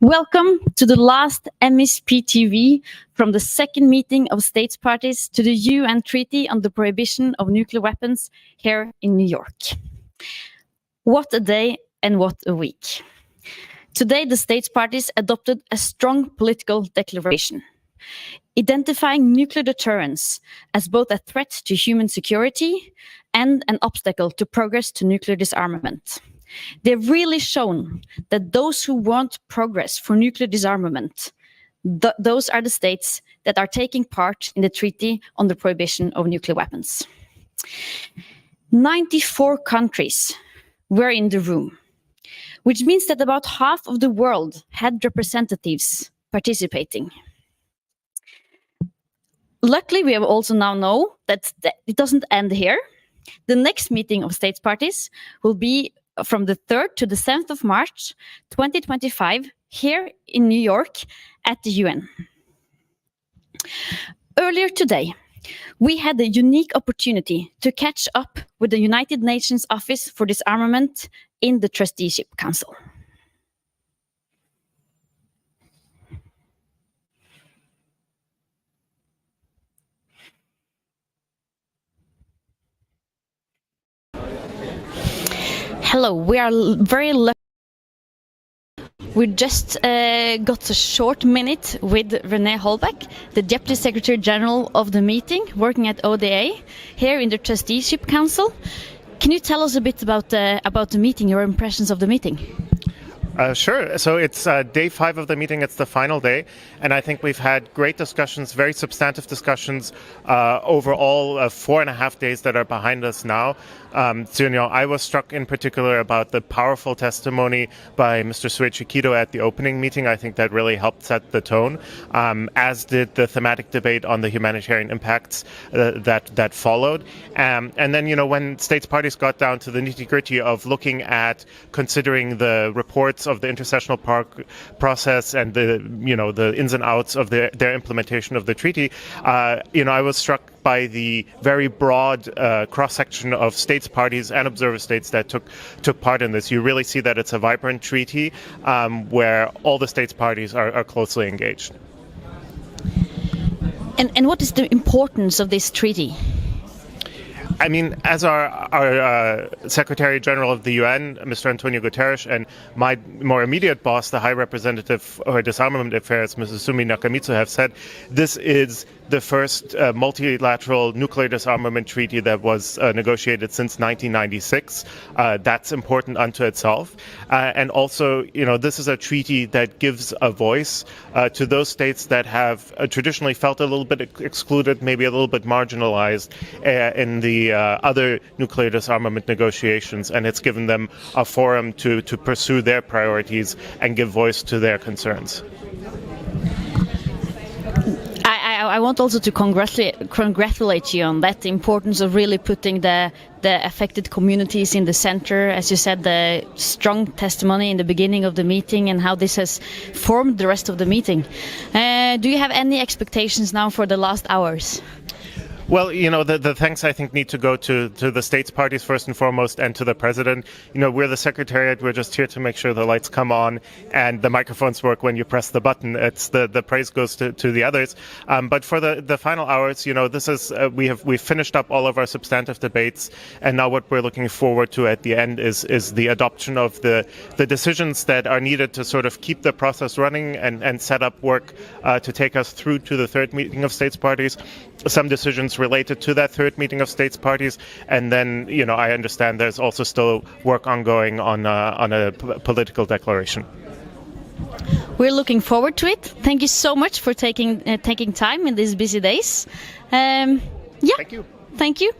Welcome to the last MSP-TV from the second meeting of states parties to the UN Treaty on the Prohibition of Nuclear Weapons here in New York. What a day and what a week. Today, the states parties adopted a strong political declaration, identifying nuclear deterrence as both a threat to human security and an obstacle to progress to nuclear disarmament. They've really shown that those who want progress for nuclear disarmament, those are the states that are taking part in the Treaty on the Prohibition of Nuclear Weapons. 94 countries were in the room, which means that about half of the world had representatives participating. Luckily, we have also now know that it doesn't end here. The next meeting of states parties will be from the 3rd to the 7th of March 2025 here in New York at the UN. Earlier today, we had the unique opportunity to catch up with the United Nations Office for Disarmament in the Trusteeship Council. Hello, we are very lucky. We just got a short minute with Renee Hick, the Deputy Secretary General of the meeting, working at ODA here in the Trusteeship Council. Can you tell us a bit about the meeting, your impressions of the meeting? Sure. So it's day 5 of the meeting. It's the final day. And I think we've had great discussions, very substantive discussions over all 4.5 days that are behind us now. So, I was struck in particular about the powerful testimony by Mr. Suechikido at the opening meeting. I think that really helped set the tone, as did the thematic debate on the humanitarian impacts that followed. And then, when states parties got down to the nitty-gritty of looking at considering the reports of the intersessional process and the ins and outs of their implementation of the treaty, I was struck by the very broad cross-section of states parties and observer states that took part in this. You really see that it's a vibrant treaty where all the states parties are closely engaged. And what is the importance of this treaty? I mean, as our Secretary General of the UN, Mr. Antonio Guterres, and my more immediate boss, the High Representative for Disarmament Affairs, Mrs. Sumi Nakamitsu, have said, this is the first multilateral nuclear disarmament treaty that was negotiated since 1996. That's important unto itself. And also, this is a treaty that gives a voice to those states that have traditionally felt a little bit excluded, maybe a little bit marginalized in the other nuclear disarmament negotiations. And it's given them a forum to pursue their priorities and give voice to their concerns. I want also to congratulate you on that, the importance of really putting the affected communities in the center. As you said, the strong testimony in the beginning of the meeting and how this has formed the rest of the meeting. Do you have any expectations now for the last hours? Well, the thanks I think need to go to the states parties first and foremost, and to the president. We're the secretariat. We're just here to make sure the lights come on and the microphones work when you press the button. It's the praise goes to the others. But for the final hours, this is we've finished up all of our substantive debates, and now what we're looking forward to at the end is the adoption of the decisions that are needed to sort of keep the process running and set up work to take us through to the 3rd meeting of states parties. Some decisions related to that 3rd meeting of states parties, and then I understand there's also still work ongoing on a political declaration. We're looking forward to it. Thank you so much for taking time in these busy days. Yeah. Thank you. Thank you.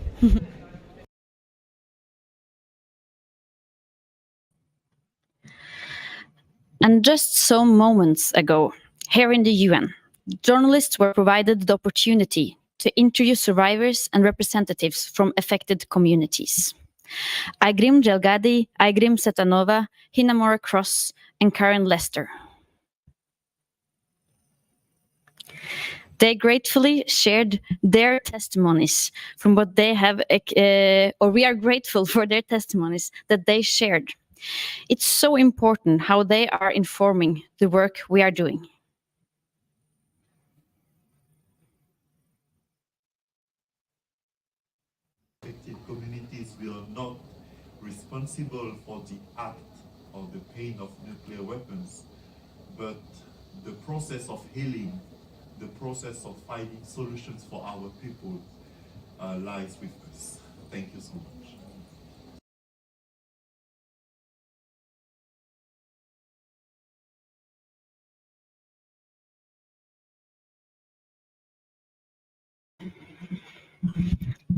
And just some moments ago, here in the UN, journalists were provided the opportunity to interview survivors and representatives from affected communities. Aygrim Jelgadi, Aygrim Setanova, Hinamora Cross, and Karen Lester. They gratefully shared their testimonies from what they have, or we are grateful for their testimonies that they shared. It's so important how they are informing the work we are doing. Communities will not responsible for the act or the pain of nuclear weapons, but the process of healing, the process of finding solutions for our people lies with us. Thank you so much.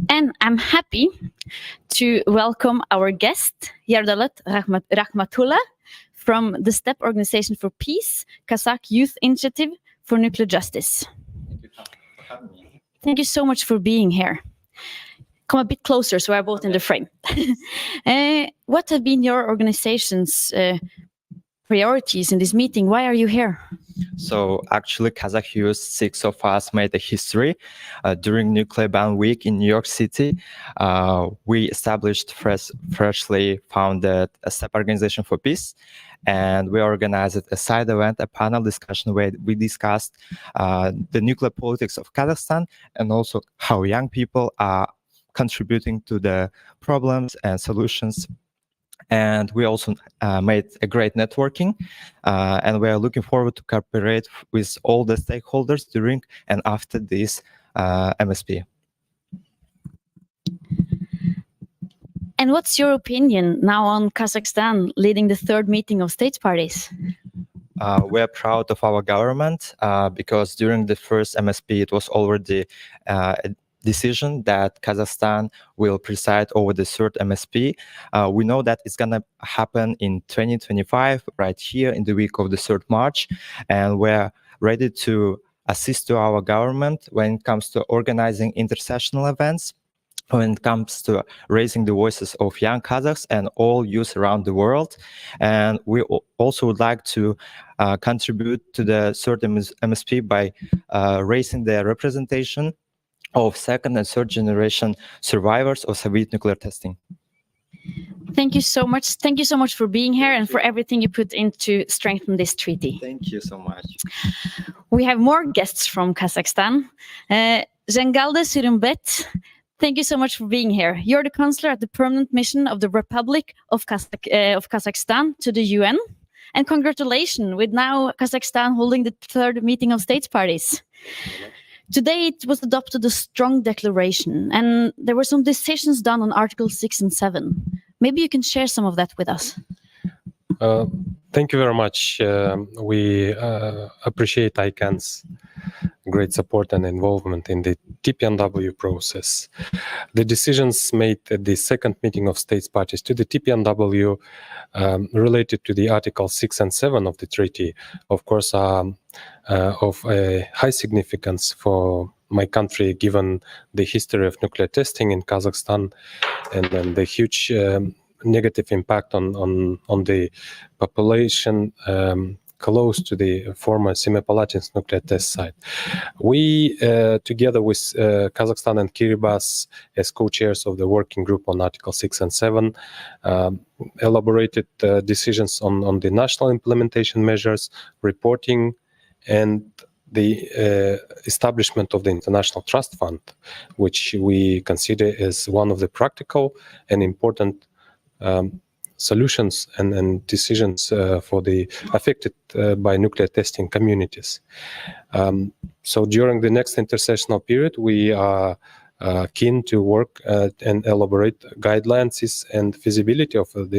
And I'm happy to welcome our guest, Jalet Rahmatullah, from the STEP Organization for Peace, Kazakh Youth Initiative for Nuclear Justice. Thank you for having me. Thank you so much for being here. Come a bit closer so we're both in the frame. What have been your organization's priorities in this meeting? Why are you here? So actually, Kazakh youth, 6 of us made a history. During Nuclear Ban Week in New York City, we established freshly founded a STEP Organization for Peace, and we organized a side event, a panel discussion where we discussed the nuclear politics of Kazakhstan and also how young people are contributing to the problems and solutions. And we also made a great networking, and we are looking forward to cooperate with all the stakeholders during and after this MSP. And what's your opinion now on Kazakhstan leading the third meeting of states parties? We're proud of our government because during the first MSP, it was already a decision that Kazakhstan will preside over the third MSP. We know that it's going to happen in 2025, right here in the week of the 3rd March. And we're ready to assist to our government when it comes to organizing intersessional events, when it comes to raising the voices of young Kazakhs and all youth around the world. And we also would like to contribute to the third MSP by raising the representation of 2nd and 3rd generation survivors of Soviet nuclear testing. Thank you so much. Thank you so much for being here and for everything you put into strengthen this treaty. Thank you so much. We have more guests from Kazakhstan. Zhengalde Surimbet, thank you so much for being here. You're the consular at the permanent mission of the Republic of Kazakhstan to the UN. And congratulations with now Kazakhstan holding the 3rd meeting of states parties. Today it was adopted a strong declaration, and there were some decisions done on Articles 6 and 7. Maybe you can share some of that with us. Thank you very much. We appreciate ICANN's great support and involvement in the TPNW process. The decisions made at the 2nd meeting of states parties to the TPNW related to the Articles 6 and 7 of the treaty, of course, are of a high significance for my country, given the history of nuclear testing in Kazakhstan and the huge negative impact on the population close to the former Semipalatinsk nuclear test site. We, together with Kazakhstan and Kiribati as co-chairs of the working group on Article 6 and 7, elaborated decisions on the national implementation measures, reporting, and the establishment of the International Trust Fund, which we consider as one of the practical and important solutions and decisions for the affected by nuclear testing communities. So during the next intersessional period, we are keen to work and elaborate guidelines and feasibility of the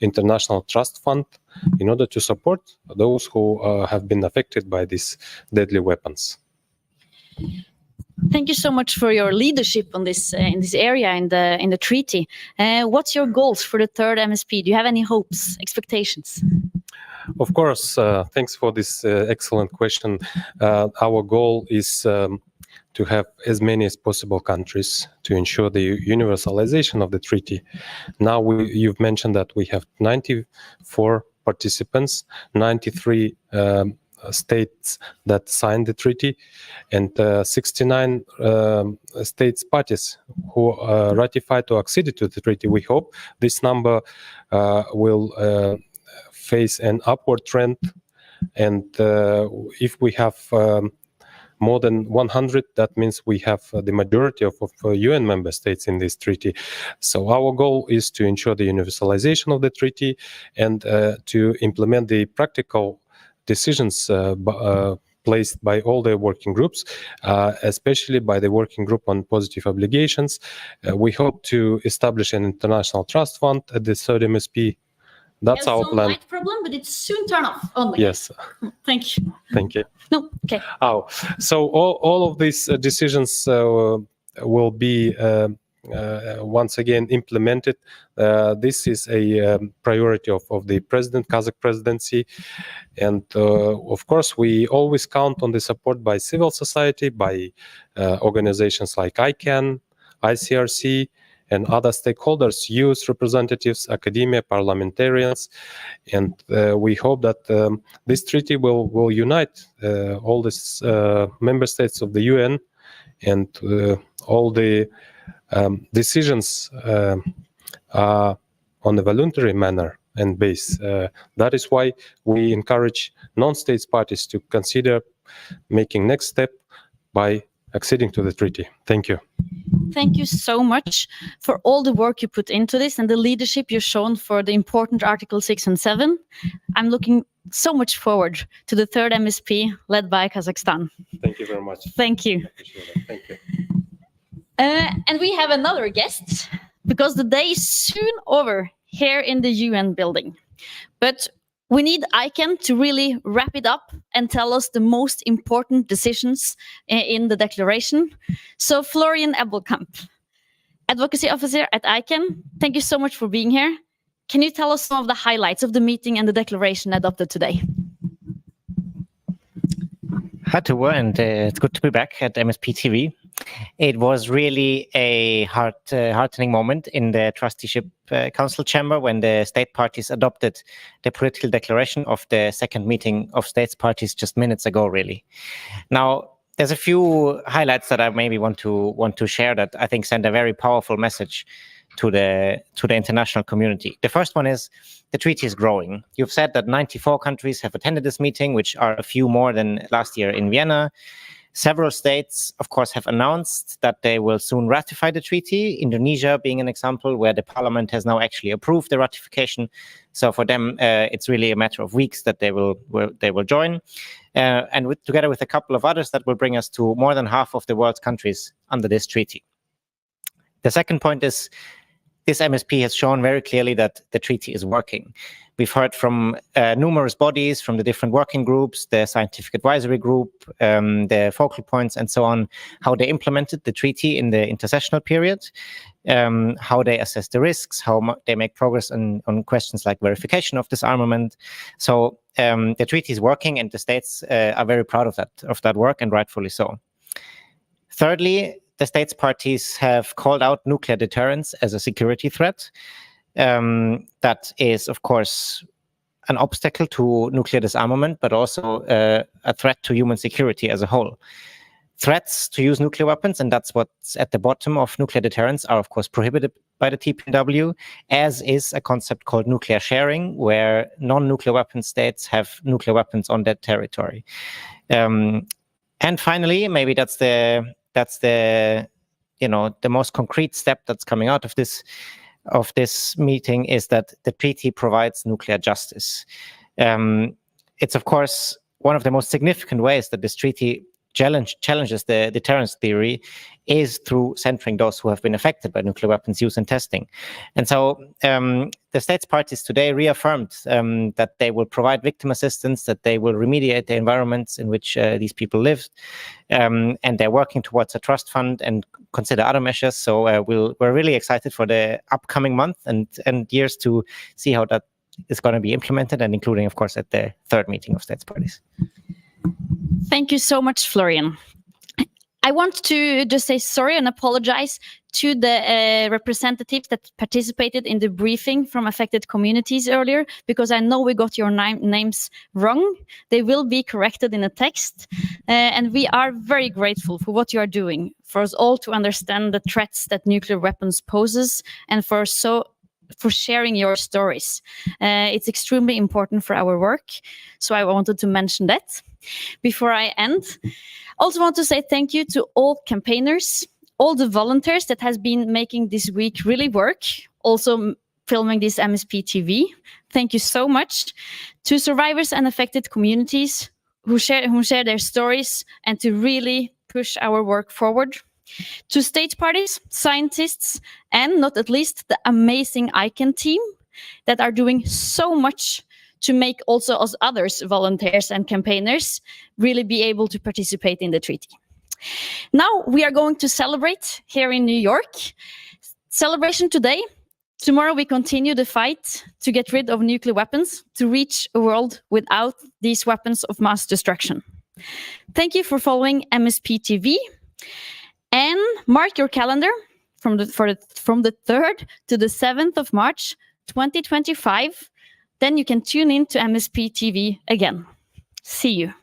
International Trust Fund in order to support those who have been affected by these deadly weapons. Thank you so much for your leadership on this in this area in the treaty. What's your goals for the 3rd MSP? Do you have any hopes, expectations? Of course, thanks for this excellent question. Our goal is to have as many as possible countries to ensure the universalization of the treaty. Now, you've mentioned that we have 94 participants, 93 states that signed the treaty, and 69 states parties who ratified or acceded to the treaty. We hope this number will face an upward trend, and if we have more than 100, that means we have the majority of UN member states in this treaty. So our goal is to ensure the universalization of the treaty and to implement the practical decisions placed by all the working groups, especially by the working group on positive obligations. We hope to establish an international trust fund at the third MSP. That's our plan. Light problem, but it's soon turn off only. Yes. Thank you. Thank you. No, okay. Oh, so all of these decisions will be once again implemented. This is a priority of the Kazakh presidency, and of course we always count on the support by civil society, by organizations like ICANN, ICRC, and other stakeholders, youth representatives, academia, parliamentarians, and we hope that this treaty will unite all these member states of the UN, and all the decisions are on a voluntary manner and base. That is why we encourage non-states parties to consider making next step by acceding to the treaty. Thank you. Thank you so much for all the work you put into this and the leadership you've shown for the important Article 6 and 7. I'm looking so much forward to the third MSP led by Kazakhstan. Thank you very much. Thank you. I appreciate it. Thank you. And we have another guest, because the day is soon over here in the UN building. But we need ICANN to really wrap it up and tell us the most important decisions in the declaration. So Florian Ebelkamp, Advocacy Officer at ICANN, thank you so much for being here. Can you tell us some of the highlights of the meeting and the declaration adopted today? Hi, Tuva, and it's good to be back at MSP-TV. It was really a heartening moment in the Trusteeship Council chamber when the state parties adopted the political declaration of the second meeting of states parties just minutes ago, really. Now, there's a few highlights that I maybe want to share that I think send a very powerful message to the international community. The first one is the treaty is growing. You've said that 94 countries have attended this meeting, which are a few more than last year in Vienna. Several states, of course, have announced that they will soon ratify the treaty, Indonesia being an example where the parliament has now actually approved the ratification. So for them, it's really a matter of weeks that they will join. And together with a couple of others, that will bring us to more than half of the world's countries under this treaty. The second point is this MSP has shown very clearly that the treaty is working. We've heard from numerous bodies, from the different working groups, the scientific advisory group, the focal points, and so on, how they implemented the treaty in the intersessional period, how they assess the risks, how they make progress on questions like verification of disarmament. So the treaty is working, and the states are very proud of that work, and rightfully so. Thirdly, the states parties have called out nuclear deterrence as a security threat. That is, of course, an obstacle to nuclear disarmament, but also a threat to human security as a whole. Threats to use nuclear weapons, and that's what's at the bottom of nuclear deterrence, are of course prohibited by the TPNW, as is a concept called nuclear sharing, where non-nuclear weapon states have nuclear weapons on their territory. And finally, maybe that's the most concrete step that's coming out of this meeting, is that the treaty provides nuclear justice. It's of course one of the most significant ways that this treaty challenges the deterrence theory is through centering those who have been affected by nuclear weapons use and testing. And so the states parties today reaffirmed that they will provide victim assistance, that they will remediate the environments in which these people lived, and they're working towards a trust fund and consider other measures. So we're really excited for the upcoming month and years to see how that is going to be implemented, and including, of course, at the third meeting of states parties. Thank you so much, Florian. I want to just say sorry and apologize to the representatives that participated in the briefing from affected communities earlier, because I know we got your names wrong. They will be corrected in the text. And we are very grateful for what you are doing, for us all to understand the threats that nuclear weapons poses, and for sharing your stories. It's extremely important for our work. So I wanted to mention that. Before I end, also want to say thank you to all campaigners, all the volunteers that has been making this week really work, also filming this MSP TV. Thank you so much to survivors and affected communities who share their stories and to really push our work forward. To state parties, scientists, and not at least the amazing ICANN team that are doing so much to make also us others, volunteers and campaigners, really be able to participate in the treaty. Now we are going to celebrate here in New York. Celebration today. Tomorrow we continue the fight to get rid of nuclear weapons, to reach a world without these weapons of mass destruction. Thank you for following MSP TV. And mark your calendar from the 3rd to the 7th of March 2025. Then you can tune in to MSP TV again. See you.